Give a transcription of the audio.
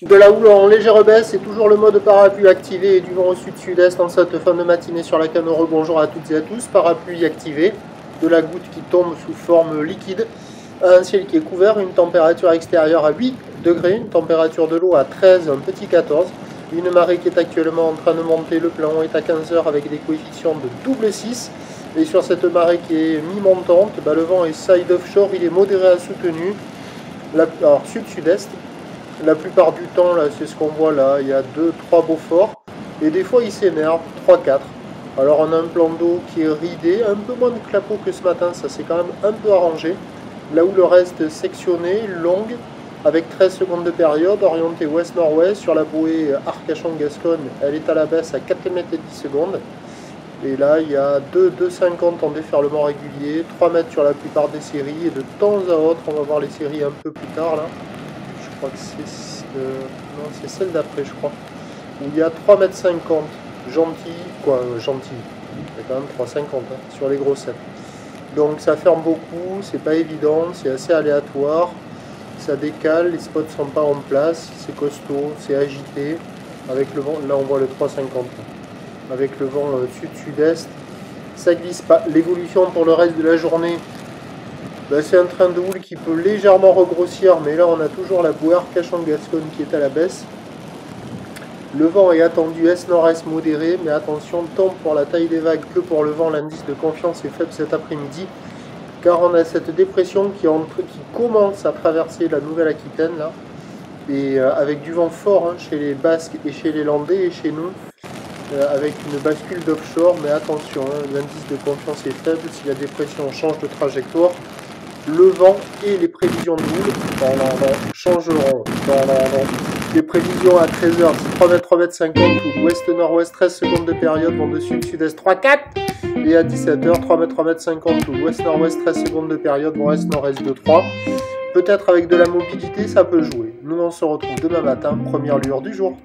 De la houle en légère baisse et toujours le mode parapluie activé et du vent au sud-sud-est en cette fin de matinée sur la canne. Rebonjour à toutes et à tous. Parapluie activé, de la goutte qui tombe sous forme liquide, un ciel qui est couvert, une température extérieure à 8 degrés, une température de l'eau à 13, un petit 14, une marée qui est actuellement en train de monter. Le plan est à 15 heures avec des coefficients de double 6. Et sur cette marée qui est mi-montante, le vent est side offshore, il est modéré à soutenu, alors sud-sud-est. La plupart du temps, là, c'est ce qu'on voit là, il y a 2-3 beaux forts, et des fois il s'énerve, 3-4. Alors on a un plan d'eau qui est ridé, un peu moins de clapots que ce matin, ça s'est quand même un peu arrangé. Là où le reste sectionné, longue, avec 13 secondes de période, orientée ouest-nord-ouest, sur la bouée Arcachon-Gascogne, elle est à la baisse à 4 mètres et 10 secondes. Et là, il y a 2,50 en déferlement régulier, 3 mètres sur la plupart des séries, et de temps à autre, on va voir les séries un peu plus tard là. Je crois que c'est celle d'après, je crois, où il y a 3,50 m, gentil, il y a quand même 3,50 hein, sur les grossettes. Donc ça ferme beaucoup, c'est pas évident, c'est assez aléatoire, ça décale, les spots sont pas en place, c'est costaud, c'est agité, avec le vent, là on voit le 3,50, avec le vent sud-sud-est, ça glisse pas. L'évolution pour le reste de la journée, c'est un train de houle qui peut légèrement regrossir, mais là on a toujours la bouée Arcachon-Gascogne qui est à la baisse. Le vent est attendu est-nord-est modéré, mais attention, tant pour la taille des vagues que pour le vent, l'indice de confiance est faible cet après-midi, car on a cette dépression qui commence à traverser la Nouvelle-Aquitaine, là, et avec du vent fort hein, chez les Basques et chez les Landais et chez nous, avec une bascule d'offshore, mais attention, hein, l'indice de confiance est faible, si la dépression change de trajectoire, le vent et les prévisions de houle changeront. Les prévisions à 13h, c'est 3,50 m ou ouest-nord-ouest, 13 secondes de période, vent de sud-sud-est 3,4. Et à 17h, 3,50 m ou ouest-nord-ouest, 13 secondes de période, vent est-nord-est 2,3. Peut-être avec de la mobilité, ça peut jouer. Nous on se retrouve demain matin, première lueur du jour.